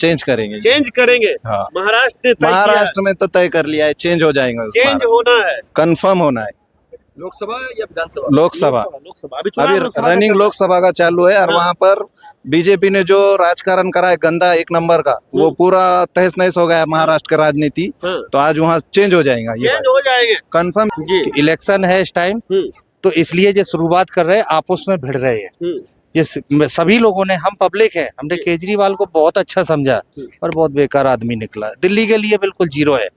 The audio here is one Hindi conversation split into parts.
चेंज करेंगे। चेंज करेंगे। हाँ। महाराष्ट्र ने तय किया है। महाराष्ट्र में तो तय कर लिया है, चेंज हो जाएगा, चेंज होना है। कंफर्म होना है। लोकसभा या विधानसभा? लोकसभा लोकसभा अभी चुनाव अभी लोकसभा का रनिंग चल रहा है। लोकसभा का चालू है, और हाँ। वहाँ पर बीजेपी ने जो राजकारण करा है गंदा एक नंबर का, वो पूरा तहस नहस हो गया है महाराष्ट्र का राजनीति। हाँ। तो आज वहाँ चेंज हो जाएगा, ये चेंज हो जाएंगे। कंफर्म। जी। इलेक्शन है इस टाइम, तो इसलिए जो शुरुआत कर रहे हैं आपस में भिड़ रहे हैं। ये सभी लोगों ने, हम पब्लिक हैं, हमने केजरीवाल को बहुत अच्छा समझा, और बहुत बेकार आदमी निकला। दिल्ली के लिए बिल्कुल जीरो है।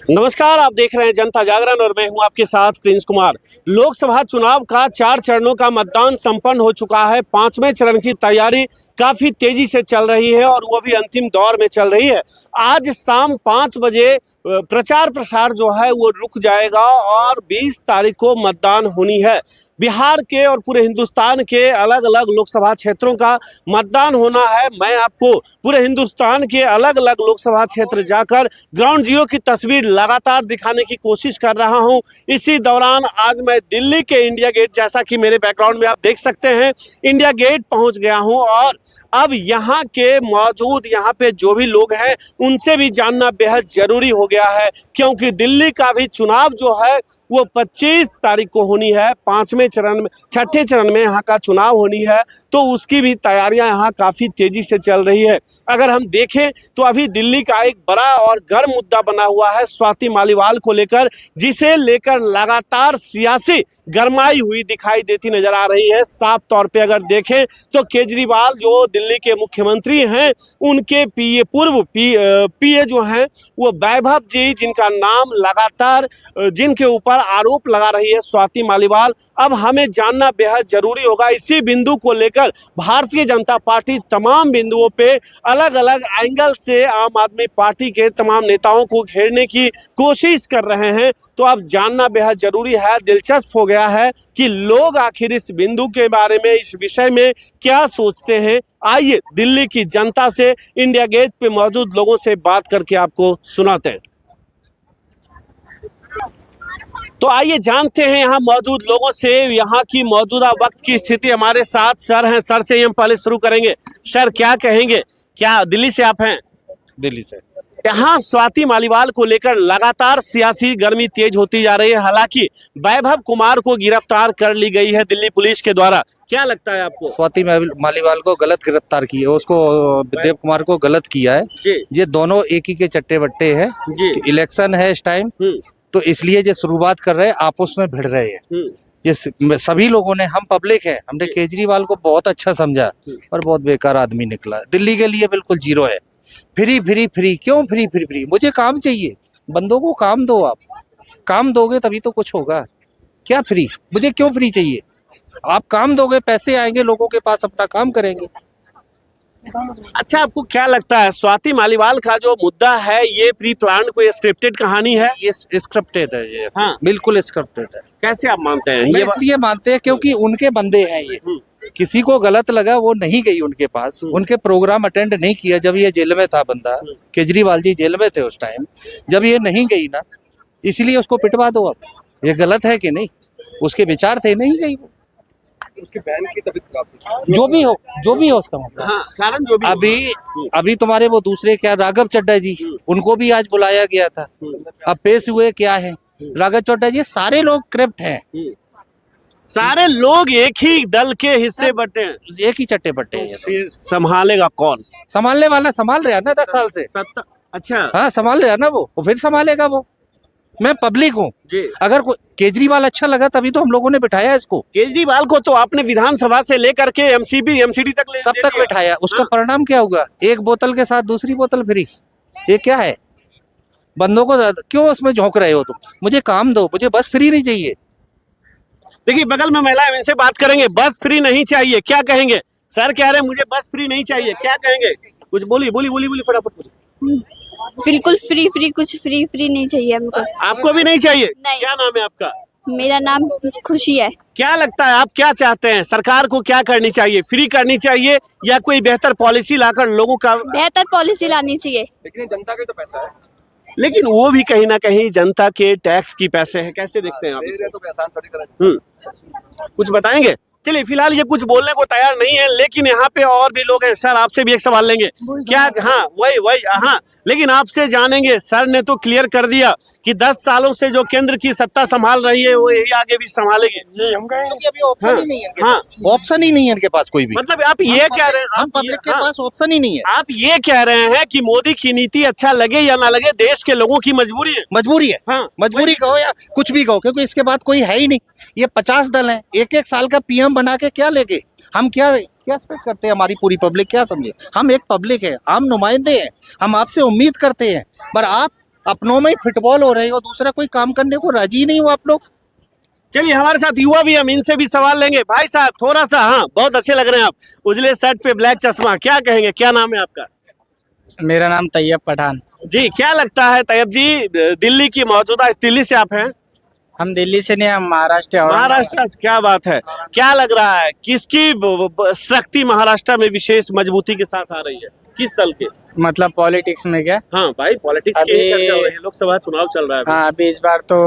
नमस्कार, आप देख रहे हैं जनता जागरण और मैं हूं आपके साथ प्रिंस कुमार। लोकसभा चुनाव का 4 चरणों का मतदान संपन्न हो चुका है। 5वें चरण की तैयारी काफी तेजी से चल रही है और वो भी अंतिम दौर में चल रही है। आज शाम 5 बजे प्रचार प्रसार जो है वो रुक जाएगा और 20 तारीख को मतदान होनी है। बिहार के और पूरे हिंदुस्तान के अलग अलग लोकसभा क्षेत्रों का मतदान होना है। मैं आपको पूरे हिंदुस्तान के अलग अलग लोकसभा क्षेत्र जाकर ग्राउंड जीरो की तस्वीर लगातार दिखाने की कोशिश कर रहा हूं। इसी दौरान आज मैं दिल्ली के इंडिया गेट, जैसा कि मेरे बैकग्राउंड में आप देख सकते हैं, इंडिया गेट पहुंच गया हूं और अब यहाँ के मौजूद यहाँ पे जो भी लोग हैं उनसे भी जानना बेहद जरूरी हो गया है, क्योंकि दिल्ली का भी चुनाव जो है वो 25 तारीख को होनी है। 5वें चरण में, 6ठे चरण में यहाँ का चुनाव होनी है, तो उसकी भी तैयारियां यहाँ काफ़ी तेज़ी से चल रही है। अगर हम देखें तो अभी दिल्ली का एक बड़ा और गर्म मुद्दा बना हुआ है स्वाति मालीवाल को लेकर, जिसे लेकर लगातार सियासी गरमाई हुई दिखाई देती नजर आ रही है। साफ तौर पे अगर देखें तो केजरीवाल जो दिल्ली के मुख्यमंत्री हैं, उनके पूर्व पीए जो हैं वो वैभव जी, जिनका नाम लगातार जिनके ऊपर आरोप लगा रही है स्वाति मालीवाल। अब हमें जानना बेहद जरूरी होगा। इसी बिंदु को लेकर भारतीय जनता पार्टी तमाम बिंदुओं पे अलग अलग एंगल से आम आदमी पार्टी के तमाम नेताओं को घेरने की कोशिश कर रहे हैं। तो अब जानना बेहद जरूरी है, दिलचस्प हो गया है कि लोग आखिर इस बिंदु के बारे में, इस विषय में क्या सोचते हैं। आइए दिल्ली की जनता से, इंडिया गेट पे मौजूद लोगों से बात करके आपको सुनाते हैं। तो आइए जानते हैं यहाँ मौजूद लोगों से यहाँ की मौजूदा वक्त की स्थिति। हमारे साथ सर हैं, सर से हम पहले शुरू करेंगे। सर क्या कहेंगे, क्या दिल्ली से आप हैं? दिल्ली से। यहाँ स्वाति मालीवाल को लेकर लगातार सियासी गर्मी तेज होती जा रही है। हालांकि वैभव कुमार को गिरफ्तार कर ली गई है दिल्ली पुलिस के द्वारा। क्या लगता है आपको? स्वाति मालीवाल को गलत गिरफ्तार किया, उसको देव कुमार को गलत किया है जी। ये दोनों एक ही के चट्टे बट्टे हैं। इलेक्शन है इस टाइम, तो इसलिए जो शुरुआत कर रहे हैं आपस में भिड़ रहे हैं। ये सभी लोगों ने, हम पब्लिक हैं, हमने केजरीवाल को बहुत अच्छा समझा, और बहुत बेकार आदमी निकला। दिल्ली के लिए बिल्कुल जीरो है। फ्री फ्री फ्री क्यों? फ्री फ्री फ्री मुझे काम चाहिए। बंदों को काम दो, आप काम दोगे तभी तो कुछ होगा। क्या फ्री? मुझे क्यों फ्री चाहिए? आप काम दोगे, पैसे आएंगे लोगों के पास, अपना काम करेंगे। अच्छा, आपको क्या लगता है स्वाति मालीवाल का जो मुद्दा है ये प्री प्लान कोई स्क्रिप्टेड कहानी है? ये स्क्रिप्टेड है, ये हाँ। बिल्कुल स्क्रिप्टेड है। कैसे आप मानते हैं? ये इसलिए मानते हैं क्योंकि उनके बंदे हैं ये। किसी को गलत लगा, वो नहीं गई उनके पास, उनके प्रोग्राम अटेंड नहीं किया। जब ये जेल में था बंदा, केजरीवाल जी जेल में थे उस टाइम, जब ये नहीं गई ना, इसलिए उसको पिटवा दो। अब ये गलत है कि नहीं? उसके विचार थे, नहीं गई वो। उसके बहन की तबीयत खराब थी। जो भी हो उसका मतलब। हाँ, कारण जो भी अभी तुम्हारे वो दूसरे क्या, राघव चड्ढा जी, उनको भी आज बुलाया गया था। अब पेश हुए क्या है? राघव चड्ढा जी, सारे लोग करप्ट हैं। सारे लोग एक ही दल के हिस्से बटे हैं, एक ही चट्टे बट्टे हैं। फिर संभालेगा कौन? संभालने वाला संभाल रहा है ना 10 साल से। अच्छा, हाँ, संभाल रहा है ना वो फिर संभालेगा वो। मैं पब्लिक हूँ। अगर केजरीवाल अच्छा लगा तभी तो हम लोगों ने बिठाया इसको। केजरीवाल को तो आपने विधानसभा से लेकर के एमसीडी तक सब तक बिठाया। उसका परिणाम क्या हुआ? एक बोतल के साथ दूसरी बोतल फ्री। ये क्या है? बंदों को क्यों उसमें झोंक रहे हो तुम? मुझे काम दो, मुझे बस फ्री नहीं चाहिए। देखिए बगल में महिला है, इनसे बात करेंगे। बस फ्री नहीं चाहिए, क्या कहेंगे? सर कह रहे हैं मुझे बस फ्री नहीं चाहिए, क्या कहेंगे? कुछ बोली फटाफट। बिल्कुल फ्री फ्री, कुछ फ्री फ्री नहीं चाहिए हमको। आपको भी नहीं चाहिए? नहीं। क्या नाम है आपका? मेरा नाम खुशी है। क्या लगता है, आप क्या चाहते हैं? सरकार को क्या करनी चाहिए? फ्री करनी चाहिए या कोई बेहतर पॉलिसी लाकर लोगों का? बेहतर पॉलिसी लानी चाहिए। लेकिन जनता का तो पैसा है। लेकिन वो भी कहीं ना कहीं जनता के टैक्स की पैसे है। कैसे देखते हैं आप? तो आसान थोड़ी तरह। कुछ बताएंगे? चलिए फिलहाल ये कुछ बोलने को तैयार नहीं है, लेकिन यहाँ पे और भी लोग हैं। सर आपसे भी एक सवाल लेंगे क्या? हाँ वही हाँ, लेकिन आपसे जानेंगे। सर ने तो क्लियर कर दिया कि 10 सालों से जो केंद्र की सत्ता संभाल रही है वो यही आगे भी संभालेगी। क्योंकि अभी ऑप्शन हाँ, ही नहीं है इनके हाँ। पास। ऑप्शन ही नहीं है इनके पास कोई भी। मतलब आप ये कह रहे हैं, हम आप पब्लिक के हाँ, पास ऑप्शन ही नहीं है। आप ये कह रहे हैं कि मोदी की नीति अच्छा लगे या ना लगे, देश के लोगों की मजबूरी है। मजबूरी है। हाँ, मजबूरी कहो या कुछ भी कहो, क्योंकि इसके बाद कोई है ही नहीं। ये 50 दल हैं, एक साल का पीएम बना के क्या लेंगे हम? क्या एक्सपेक्ट करते हैं? हमारी पूरी पब्लिक क्या समझे? हम एक पब्लिक है, हम नुमाइंदे हैं, हम आपसे उम्मीद करते हैं, पर आप अपनों में ही फुटबॉल हो रहे हो, दूसरा कोई काम करने को राजी ही नहीं हो आप लोग। चलिए हमारे साथ युवा भी, हम इनसे भी सवाल लेंगे। भाई साहब थोड़ा सा, हाँ बहुत अच्छे लग रहे हैं आप, उजले शर्ट पे ब्लैक चश्मा, क्या कहेंगे, क्या नाम है आपका? मेरा नाम तैयब पठान। जी क्या लगता है तैयब जी, दिल्ली की मौजूदा, दिल्ली से आप हैं? हम दिल्ली से नहीं, हम महाराष्ट्र और महाराष्ट्र से, क्या बात है। क्या लग रहा है किसकी शक्ति महाराष्ट्र में विशेष मजबूती के साथ आ रही है, किस दल के? मतलब पॉलिटिक्स में क्या? हाँ भाई पॉलिटिक्स की अभी- चर्चा हो रही है, लोकसभा चुनाव चल रहा है। हाँ अभी इस बार तो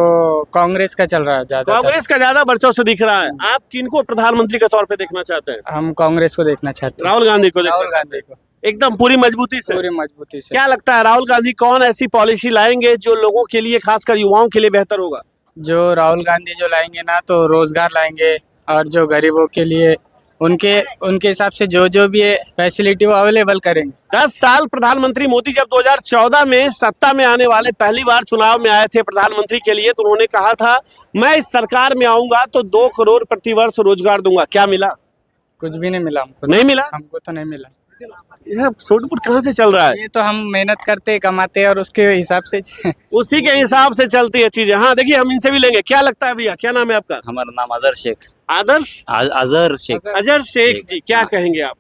कांग्रेस का चल रहा है ज्यादा। कांग्रेस का ज्यादा वर्चस्व दिख रहा है। आप किनको प्रधानमंत्री के तौर पे देखना चाहते हैं? हम कांग्रेस को देखना चाहते हैं। राहुल गांधी को देखना राहुल चाहते गांधी को हैं? एकदम पूरी मजबूती से। पूरी मजबूती से। क्या लगता है राहुल गांधी कौन ऐसी पॉलिसी लाएंगे जो लोगों के लिए, खासकर युवाओं के लिए बेहतर होगा? जो राहुल गांधी जो लाएंगे ना, तो रोजगार लाएंगे, और जो गरीबों के लिए उनके हिसाब से जो भी फैसिलिटी वो अवेलेबल करेंगे। 10 साल प्रधानमंत्री मोदी जब 2014 में सत्ता में आने वाले पहली बार चुनाव में आए थे प्रधानमंत्री के लिए, तो उन्होंने कहा था मैं इस सरकार में आऊंगा तो 2 करोड़ प्रतिवर्ष रोजगार दूंगा। क्या मिला? कुछ भी नहीं मिला हमको। नहीं मिला? हमको तो नहीं मिला। यह सोनपुर कहाँ से चल रहा है? ये तो हम मेहनत करते कमाते हैं और उसके हिसाब से उसी के हिसाब से चलती है चीजें। हाँ देखिए हम इनसे भी लेंगे। क्या लगता है भैया, क्या नाम है आपका? हमारा नाम अजहर शेख। आदर्श अजहर शेख। अजहर शेख जी, क्या कहेंगे आप?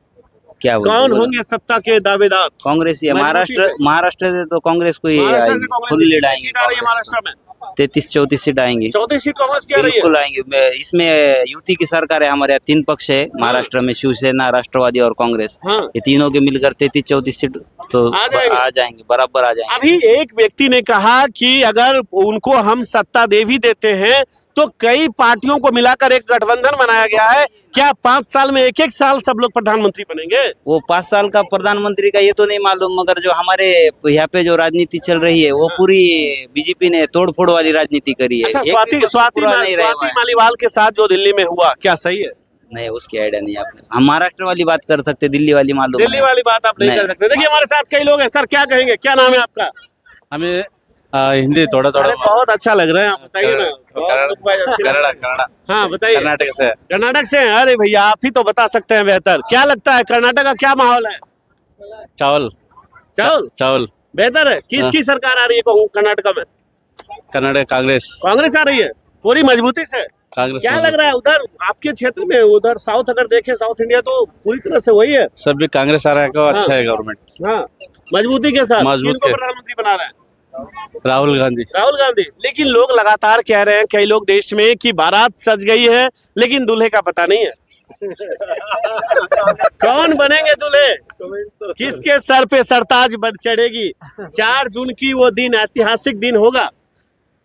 क्या कौन होंगे सत्ता के दावेदार? कांग्रेस ही है। मजबूती से। महाराष्ट्र से तो कांग्रेस को ही महाराष्ट्र से कांग्रेस फुल की लीड कितनी आएंगे। सीट आ रही है महाराष्ट्र में? 33-34 सीट आएंगी। 34 सीट कांग्रेस की आ रही है। बिल्कुल आएंगे। इसमें युति की सरकार है हमारे यहाँ। 3 पक्ष है महाराष्ट्र में, शिवसेना, राष्ट्रवादी और कांग्रेस। हाँ। ये तीनों के मिलकर 33-34 सीट तो आ जाएंगे। आ जाएंगे, बराबर आ जाएंगे। अभी एक व्यक्ति ने कहा कि अगर उनको हम सत्ता दे भी देते हैं तो कई पार्टियों को मिलाकर एक गठबंधन बनाया गया है। क्या 5 साल में एक साल सब लोग प्रधानमंत्री बनेंगे? वो 5 साल का प्रधानमंत्री का ये तो नहीं मालूम, मगर जो हमारे यहाँ पे जो राजनीति चल रही है वो पूरी बीजेपी ने तोड़फोड़ वाली राजनीति करी है। अच्छा, एक भी वर्ष पूरा नहीं रहा स्वाति है। मालीवाल के साथ जो दिल्ली में हुआ, क्या सही है? नहीं, उसकी आइडिया नहीं आपने। हम महाराष्ट्र वाली बात कर सकते, दिल्ली वाली मालूम दिल्ली वाली बात आप नहीं कर सकते। देखिए हमारे साथ कई लोग हैं। सर क्या कहेंगे, क्या नाम है आपका? हमें हिंदी थोड़ा अरे बहुत अच्छा लग रहा है, आप बताइए ना। बहुत लोग भाई अच्छे लग रहे हैं। कन्नड़ा हाँ बताइए। कर्नाटक से। कर्नाटक से हैं? अरे भैया आप ही तो बता सकते हैं बेहतर। क्या लगता है कर्नाटक का क्या माहौल है? चावल चावल बेहतर है। किसकी सरकार आ रही है कर्नाटक में? कर्नाटक कांग्रेस। कांग्रेस आ रही है पूरी मजबूती से। कांग्रेस क्या लग रहा है उधर आपके क्षेत्र में? उधर साउथ अगर देखें, साउथ इंडिया तो पूरी तरह से वही है। सब भी कांग्रेस आ रहा है को अच्छा हाँ। है गवर्नमेंट। हाँ मजबूती के साथ। मजबूत किनको के। प्रधानमंत्री बना रहा है? राहुल गांधी। राहुल गांधी। लेकिन लोग लगातार कह रहे हैं, कई लोग देश में, कि बारात सज गई है लेकिन दूल्हे का पता नहीं है। कौन बनेंगे दूल्हे? किसके सर पे सरताज बढ़ चढ़ेगी? 4 जून की वो दिन ऐतिहासिक दिन होगा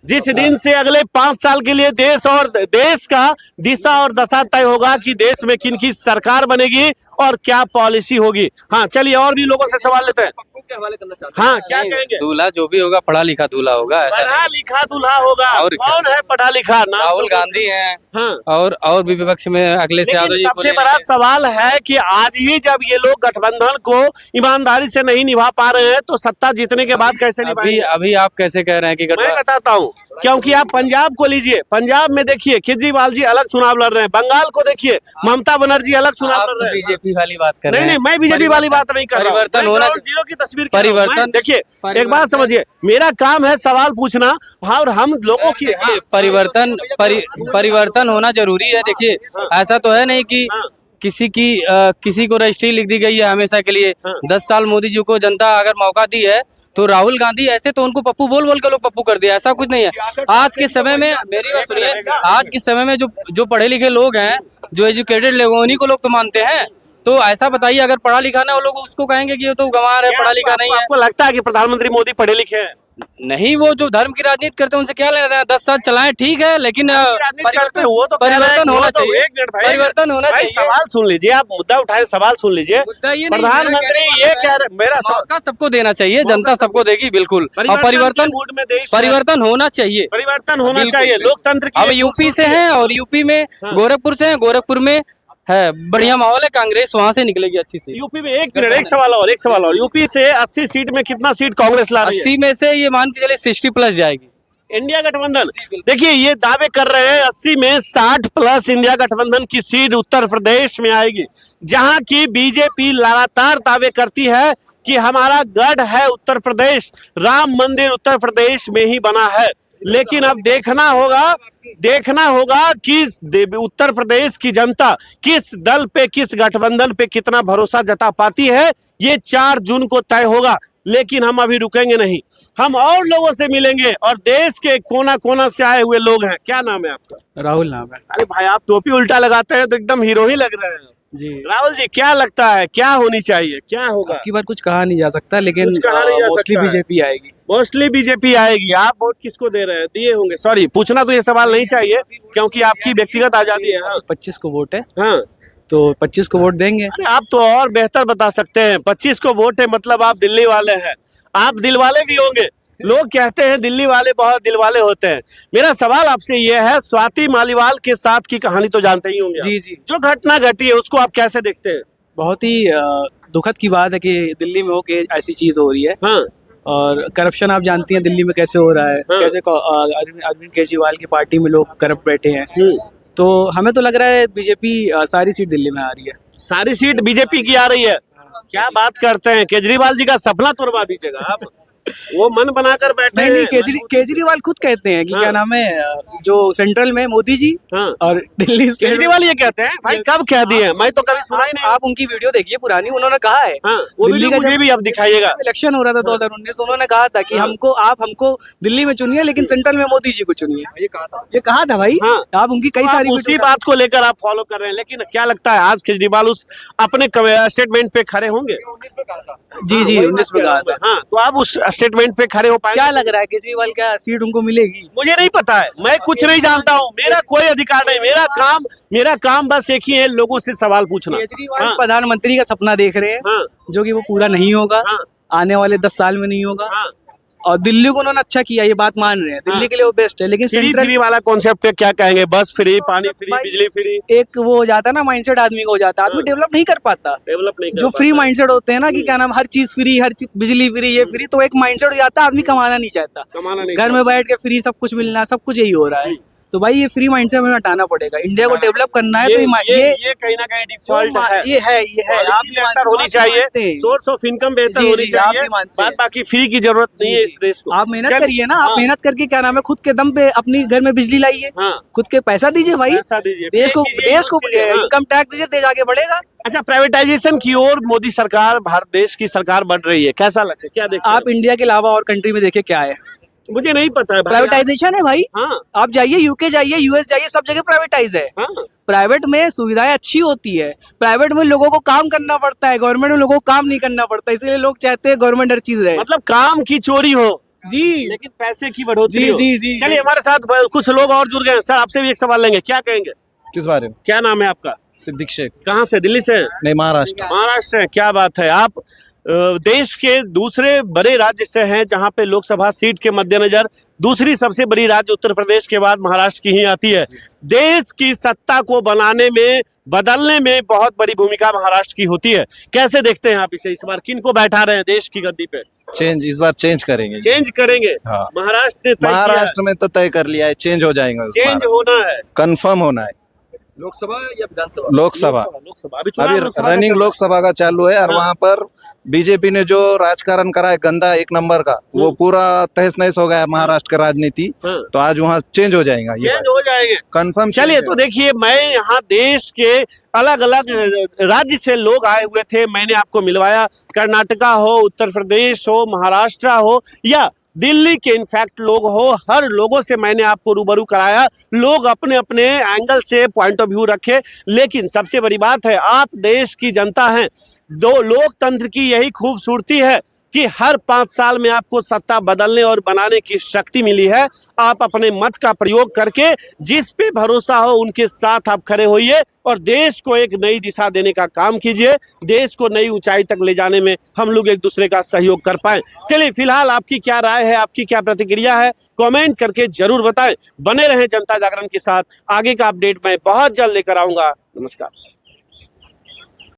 जिस दिन से अगले 5 साल के लिए देश का दिशा और दशा तय होगा कि देश में किन की सरकार बनेगी और क्या पॉलिसी होगी। हाँ चलिए और भी लोगों से सवाल लेते हैं। पप्पू के हवाले करना चाहते हाँ क्या कहेंगे? दूल्हा जो भी होगा पढ़ा लिखा दूल्हा होगा, ऐसा पढ़ा लिखा दूल्हा होगा। और क्या? कौन है पढ़ा लिखा? नाम राहुल तो- गांधी हैं। हाँ और भी विपक्ष में अखिलेश यादव लेकिन जी सबसे बोले बड़ा हैं। सवाल है कि आज ही जब ये लोग गठबंधन को ईमानदारी से नहीं निभा पा रहे हैं तो सत्ता जीतने के बाद कैसे अभी निभाएंगे? अभी आप कैसे कह रहे हैं कि मैं गठबंधन? बताता हूँ, क्योंकि आप पंजाब को लीजिए। पंजाब में देखिए केजरीवाल जी अलग चुनाव लड़ रहे हैं। बंगाल को देखिए ममता बनर्जी अलग चुनाव आप लड़ तो रहे हैं। बीजेपी वाली बात कर रहे नहीं हैं। नहीं, मैं बीजेपी वाली बात नहीं कर रहा हूं। परिवर्तन मैं होना ग्राउंड जीरो की तस्वीर कह रहा हूं। परिवर्तन- मैं- देखिए एक बात समझिए, मेरा काम है सवाल पूछना और हम लोगों की देखिए, परिवर्तन होना जरूरी है। देखिए ऐसा तो है नहीं कि किसी को रजिस्ट्री लिख दी गई है हमेशा के लिए। 10 साल मोदी जी को जनता अगर मौका दी है तो राहुल गांधी ऐसे तो उनको पप्पू बोल के लोग पप्पू कर दिया, ऐसा कुछ नहीं है। आज के समय में मेरी बात सुनिए, आज के समय में जो पढ़े लिखे लोग हैं, जो एजुकेटेड लोग, उन्हीं को लोग तो मानते हैं। तो ऐसा बताइए, अगर पढ़ा लिखा ना वो लोग उसको कहेंगे कि ये तो गंवार है, पढ़ा लिखा नहीं है। आपको लगता है कि प्रधानमंत्री मोदी पढ़े लिखे हैं? नहीं, वो जो धर्म की राजनीति करते हैं उनसे क्या लेना है, 10 साल चलाएं ठीक है, लेकिन परिवर्तन परिवर्तन वो तो परिवर्तन होना चाहिए। एक मिनट भाई, परिवर्तन होना भाई चाहिए। सवाल सुन लीजिए, आप मुद्दा उठाए, सवाल सुन लीजिए। मुद्दा ये नहीं, प्रधानमंत्री ये कह रहे, मेरा मौका सबको देना चाहिए, जनता सबको देगी बिल्कुल, और परिवर्तन के मूड में देश है। परिवर्तन होना चाहिए। परिवर्तन होना बिल्कुल, चाहिए, लोकतंत्र की अब एक यूपी से खूबसूरती हैं और यूपी में गोरखपुर से हैं, गोरखपुर में है बढ़िया माहौल है, कांग्रेस वहां से निकलेगी अच्छी सीट। यूपी में एक मिनट, एक सवाल और यूपी से 80 सीट में कितना सीट कांग्रेस ला रही है? 80 में से ये मान के चले 60 प्लस जाएगी इंडिया गठबंधन। देखिए ये दावे कर रहे हैं 80 में 60 प्लस इंडिया गठबंधन की सीट उत्तर प्रदेश में आएगी, जहां की बीजेपी लगातार दावे करती है कि हमारा गढ़ है उत्तर प्रदेश, राम मंदिर उत्तर प्रदेश में ही बना है। लेकिन अब देखना होगा कि उत्तर प्रदेश की जनता किस दल पे, किस गठबंधन पे कितना भरोसा जता पाती है, ये 4 जून को तय होगा। लेकिन हम अभी रुकेंगे नहीं, हम और लोगों से मिलेंगे और देश के कोना कोना से आए हुए लोग हैं। क्या नाम है आपका? राहुल नाम है अरे भाई, आप टोपी उल्टा लगाते हैं तो एकदम हीरो ही लग रहे हैं। जी। राहुल जी, क्या लगता है क्या होनी चाहिए, क्या होगा? की बार कुछ कहा नहीं जा सकता, लेकिन कुछ कहा नहीं जा मोस्टली सकता है। बीजेपी आएगी। मोस्टली बीजेपी आएगी। आप वोट किसको दे रहे हैं, दिए होंगे? सॉरी, पूछना तो ये सवाल नहीं चाहिए क्योंकि आपकी व्यक्तिगत आजादी है। हाँ 25 को वोट है, हाँ, तो 25 को वोट देंगे। अरे आप तो और बेहतर बता सकते हैं। 25 को वोट है मतलब आप दिल्ली वाले हैं, आप दिल वाले भी होंगे। लोग कहते हैं दिल्ली वाले बहुत दिल वाले होते हैं। मेरा सवाल आपसे यह है, स्वाति मालीवाल के साथ की कहानी तो जानते ही होंगे। जी जी, जो घटना घटी है उसको आप कैसे देखते हैं? बहुत ही दुखद की बात है कि दिल्ली में हो के ऐसी चीज हो रही है। हाँ, और करप्शन आप जानती हैं दिल्ली में कैसे हो रहा है, हाँ। कैसे अरविंद केजरीवाल की पार्टी में लोग करप्ट बैठे हैं। तो हमें तो लग रहा है बीजेपी सारी सीट दिल्ली में आ रही है। सारी सीट बीजेपी की आ रही है। क्या बात करते हैं, केजरीवाल जी का सपना तोड़वा दीजिएगा आप। वो मन बनाकर बैठे नहीं, हैं। केजरीवाल खुद कहते हैं कि हाँ। क्या नाम है, जो सेंट्रल में मोदी जी हाँ। और दिल्ली स्टेट केजरीवाल ये कहते हैं? भाई कब कह दिए, मैं तो कभी सुना ही नहीं। आप उनकी वीडियो देखिए पुरानी, उन्होंने कहा है। हाँ, वो दिल्ली वीडियो का मुझे जब भी अब दिखाइएगा। इलेक्शन हो रहा था 2019, तो उन्होंने कहा था कि हमको दिल्ली में चुनिए, लेकिन सेंट्रल में मोदी जी को चुनिए। ये कहा था भाई। हाँ। आप उनकी कई तो आप सारी उसी वीडियो बात को लेकर आप फॉलो कर रहे हैं। लेकिन क्या लगता है आज केजरीवाल उस अपने स्टेटमेंट पे खड़े होंगे? जी जी, 19 में कहा था। हाँ, तो आप उस स्टेटमेंट पे खड़े हो पाएंगे? क्या लग रहा है केजरीवाल क्या सीट उनको मिलेगी? मुझे नहीं पता है, मैं कुछ नहीं जानता हूँ, मेरा कोई अधिकार नहीं। मेरा काम बस एक ही है, लोगों से सवाल पूछना। केजरीवाल हाँ। प्रधानमंत्री का सपना देख रहे हैं, हाँ, जो कि वो पूरा नहीं होगा। हाँ। आने वाले 10 साल में नहीं होगा। हाँ। और दिल्ली को उन्होंने अच्छा किया, ये बात मान रहे हैं, दिल्ली हाँ। के लिए वो बेस्ट है। लेकिन फ्री सेंट्रल फ्री वाला कॉन्सेप्ट पे क्या कहेंगे? बस फ्री, पानी फ्री, भाई, बिजली फ्री, एक वो हो जाता है ना माइंडसेट आदमी को हो जाता है, आदमी डेवलप नहीं कर पाता। डेवलप नहीं कर जो फ्री पाता। माइंडसेट होते हैं ना कि क्या नाम, हर चीज फ्री, हर चीज बिजली फ्री, ये फ्री, तो एक माइंडसेट हो जाता है, आदमी कमाना नहीं चाहता। कमाना नहीं घर में बैठ के फ्री सब कुछ मिलना, सब कुछ यही हो रहा है। तो भाई ये फ्री माइंड से हमें हटाना पड़ेगा। इंडिया को डेवलप करना है, तो ये कहीं ना कहीं डिफॉल्ट है। ये है आप भी बेहतर होनी चाहिए, सोर्स ऑफ इनकम बेहतर होनी चाहिए। बात बाकी फ्री की जरूरत नहीं है इस देश को। आप मेहनत करिए ना, आप मेहनत करके क्या नाम है, खुद के दम पे अपनी घर में बिजली लाइए, हाँ। खुद के पैसा दीजिए भाई, पैसा दीजिए, देश को हाँ। इनकम टैक्स दीजिए, देश आगे बढ़ेगा। अच्छा, प्राइवेटाइजेशन की ओर मोदी सरकार, भारत देश की सरकार बढ़ रही है, कैसा लगता है, क्या देखते हैं? आप इंडिया के अलावा और कंट्री में देखिए क्या है, मुझे नहीं पता है भाई। प्राइवेटाइजेशन है भाई। हाँ, आप जाइए यूके जाइए, यूएस जाइए, सब जगह प्राइवेटाइज है। हाँ। प्राइवेट में सुविधाएं अच्छी होती है, प्राइवेट में लोगों को काम करना पड़ता है, गवर्नमेंट में लोगों को काम नहीं करना पड़ता, इसलिए लोग चाहते हैं गवर्नमेंट हर चीज रहे। मतलब काम की चोरी हो जी, लेकिन पैसे की बढ़ोतरी जी हो। जी जी। चलिए, हमारे साथ कुछ लोग और जुड़ गए हैं। सर, आपसे भी एक सवाल लेंगे, क्या कहेंगे? किस बारे में? क्या नाम है आपका? सिद्दीक शेख। कहाँ से? दिल्ली से? नहीं, महाराष्ट्र। महाराष्ट्र है। क्या बात है, आप देश के दूसरे बड़े राज्य से हैं जहां पे लोकसभा सीट के मद्देनजर दूसरी सबसे बड़ी राज्य उत्तर प्रदेश के बाद महाराष्ट्र की ही आती है। देश की सत्ता को बनाने में, बदलने में बहुत बड़ी भूमिका महाराष्ट्र की होती है। कैसे देखते हैं आप इसे? इस बार किन को बैठा रहे हैं देश की गद्दी पे? चेंज इस बार चेंज करेंगे। चेंज करेंगे। हाँ। महाराष्ट्र में तो तय कर लिया है, चेंज हो जाएगा। चेंज होना है, कंफर्म होना है। लोकसभा या विधानसभा? लोकसभा अभी रनिंग लोकसभा का चालू है, और वहाँ पर बीजेपी ने जो राजकारण करा है गंदा 1 नंबर का, वो पूरा तहस नहस हो गया है महाराष्ट्र का राजनीति। तो आज वहाँ चेंज हो जाएगा, ये चेंज हो जाएंगे कंफर्म। चलिए, तो देखिए, मैं यहाँ देश के अलग अलग राज्य से लोग आए हुए थे, मैंने आपको मिलवाया। कर्नाटका हो, उत्तर प्रदेश हो, महाराष्ट्र हो या दिल्ली के इनफैक्ट लोग हो, हर लोगों से मैंने आपको रूबरू कराया, लोग अपने अपने एंगल से पॉइंट ऑफ व्यू रखे, लेकिन सबसे बड़ी बात है आप देश की जनता हैं। दो लोकतंत्र की यही खूबसूरती है कि हर 5 साल में आपको सत्ता बदलने और बनाने की शक्ति मिली है। आप अपने मत का प्रयोग करके जिस पे भरोसा हो उनके साथ आप खड़े होइए और देश को एक नई दिशा देने का काम कीजिए, देश को नई ऊंचाई तक ले जाने में हम लोग एक दूसरे का सहयोग कर पाएं। चलिए फिलहाल आपकी क्या राय है, आपकी क्या प्रतिक्रिया है, कमेंट करके जरूर बताएं। बने रहें जनता जागरण के साथ, आगे का अपडेट मैं बहुत जल्द लेकर आऊंगा। नमस्कार।